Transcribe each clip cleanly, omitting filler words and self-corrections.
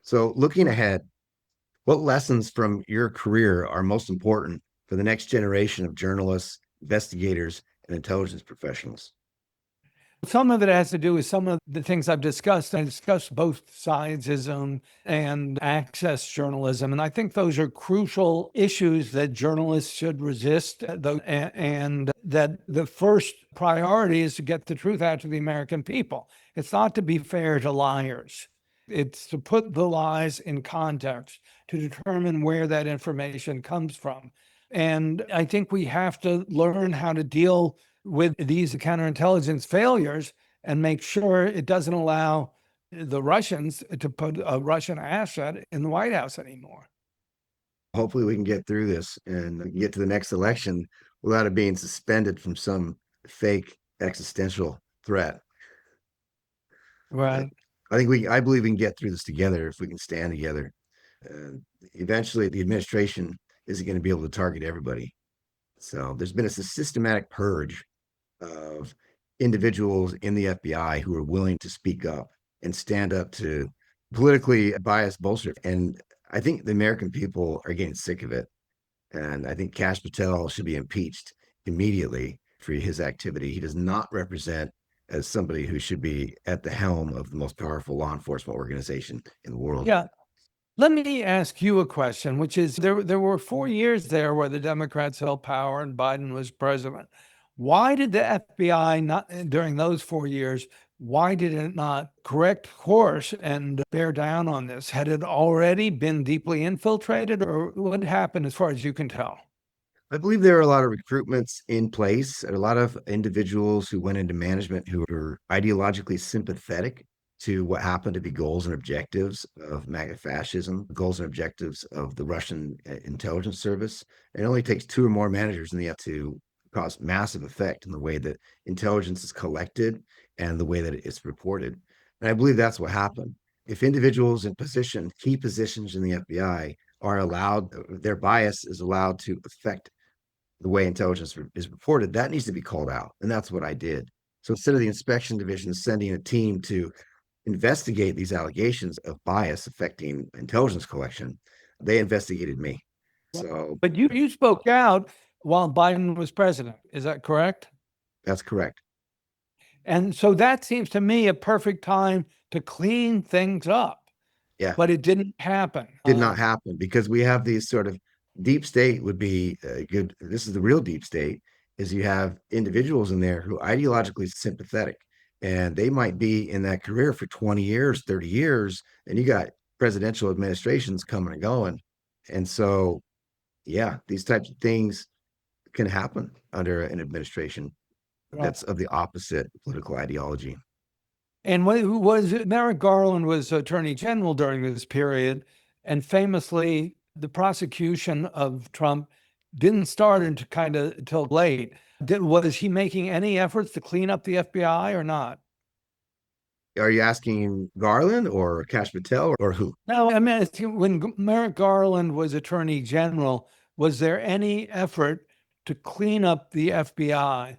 So, looking ahead, what lessons from your career are most important for the next generation of journalists, investigators, and intelligence professionals? Some of it has to do with some of the things I've discussed. I discussed both science-ism and access journalism. And I think those are crucial issues that journalists should resist, and that the first priority is to get the truth out to the American people. It's not to be fair to liars. It's to put the lies in context, to determine where that information comes from. And I think we have to learn how to deal with these counterintelligence failures and make sure it doesn't allow the Russians to put a Russian asset in the White House anymore. Hopefully, we can get through this and get to the next election without it being suspended from some fake existential threat. Uh, Right. I believe we can get through this together if we can stand together. Eventually, the administration isn't going to be able to target everybody. So there's been a systematic purge of individuals in the FBI who are willing to speak up and stand up to politically biased bullshit. And I think the American people are getting sick of it. And I think Kash Patel should be impeached immediately for his activity. He does not represent as somebody who should be at the helm of the most powerful law enforcement organization in the world. Yeah. Let me ask you a question, which is there were 4 years there where the Democrats held power and Biden was president. Why did the FBI not, during those 4 years, why did it not correct course and bear down on this? Had it already been deeply infiltrated, or what happened as far as you can tell? I believe there are a lot of recruitments in place, and a lot of individuals who went into management who were ideologically sympathetic to what happened to be goals and objectives of MAGA fascism, goals and objectives of the Russian intelligence service. It only takes two or more managers in the to cause massive effect in the way that intelligence is collected and the way that it's reported. And I believe that's what happened. If individuals in position, key positions in the FBI, are allowed, their bias is allowed to affect the way intelligence is reported, that needs to be called out. And that's what I did. So instead of the inspection division sending a team to investigate these allegations of bias affecting intelligence collection, they investigated me. So But you spoke out while Biden was president. Is that correct? that's correct. And so that seems to me a perfect time to clean things up, Yeah. but it didn't happen. Did not happen because we have these sort of deep state would be good. This is the real deep state is you have individuals in there who are ideologically sympathetic and they might be in that career for 20 years, 30 years, and you got presidential administrations coming and going. And so, yeah, these types of things can happen under an administration Right. that's of the opposite political ideology. And who was Merrick Garland was Attorney General during this period, and famously, the prosecution of Trump didn't start until late. Was he making any efforts to clean up the FBI or not? Are you asking Garland or Kash Patel or who? No, I mean, when Merrick Garland was Attorney General, was there any effort to clean up the FBI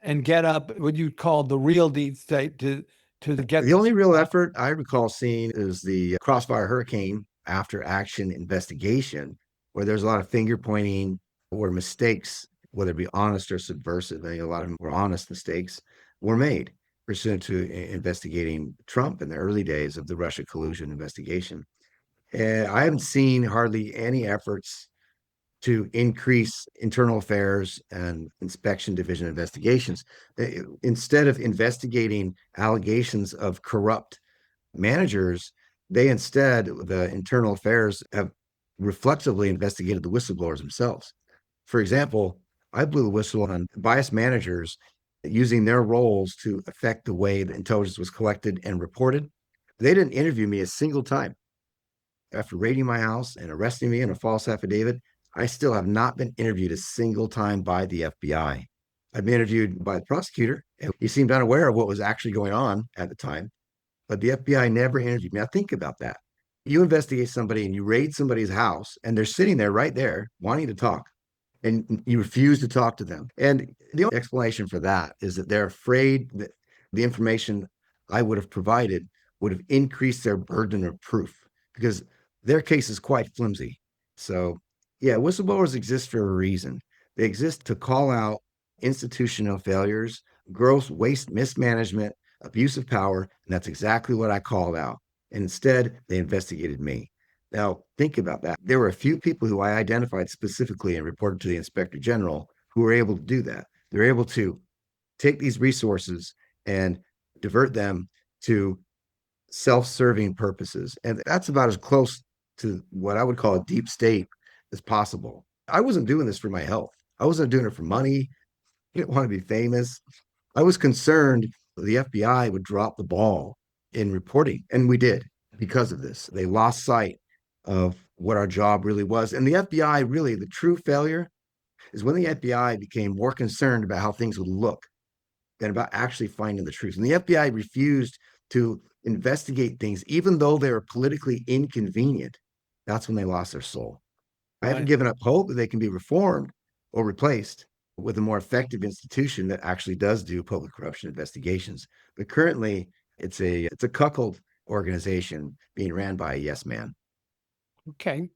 and get up what you call the real deep state to get The only real effort I recall seeing is the Crossfire Hurricane after action investigation, where there's a lot of finger pointing where mistakes, whether it be honest or subversive, I think a lot of them were honest mistakes, were made pursuant to investigating Trump in the early days of the Russia collusion investigation. And I haven't seen hardly any efforts to increase internal affairs and inspection division investigations. Instead of investigating allegations of corrupt managers, they instead, the internal affairs, have reflexively investigated the whistleblowers themselves. For example, I blew the whistle on biased managers using their roles to affect the way the intelligence was collected and reported. They didn't interview me a single time. After raiding my house and arresting me in a false affidavit, I still have not been interviewed a single time by the FBI. I've been interviewed by the prosecutor. And he seemed unaware of what was actually going on at the time, but the FBI never interviewed me. Now, think about that. You investigate somebody and you raid somebody's house, and they're sitting there right there wanting to talk, and you refuse to talk to them. And the only explanation for that is that they're afraid that the information I would have provided would have increased their burden of proof because their case is quite flimsy. So, yeah, whistleblowers exist for a reason. They exist to call out institutional failures, gross waste mismanagement, abuse of power, and that's exactly what I called out. And instead, they investigated me. Now, think about that. There were a few people who I identified specifically and reported to the inspector general who were able to do that. They're able to take these resources and divert them to self-serving purposes. And that's about as close to what I would call a deep state as possible. I wasn't doing this for my health. I wasn't doing it for money. I didn't want to be famous. I was concerned the FBI would drop the ball in reporting, and we did because of this. They lost sight of what our job really was. And the FBI, really, the true failure is when the FBI became more concerned about how things would look than about actually finding the truth. And the FBI refused to investigate things, even though they were politically inconvenient. That's when they lost their soul. I haven't Right. given up hope that they can be reformed or replaced with a more effective institution that actually does do public corruption investigations. But currently, it's a cuckold organization being ran by a yes man. Okay.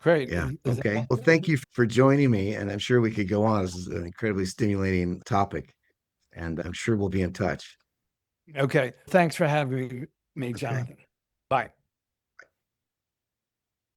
Great. Yeah. Is Okay. that Well, thank you for joining me, and I'm sure we could go on. This is an incredibly stimulating topic, and I'm sure we'll be in touch. okay? Thanks for having me, Okay. Jonathan. Bye.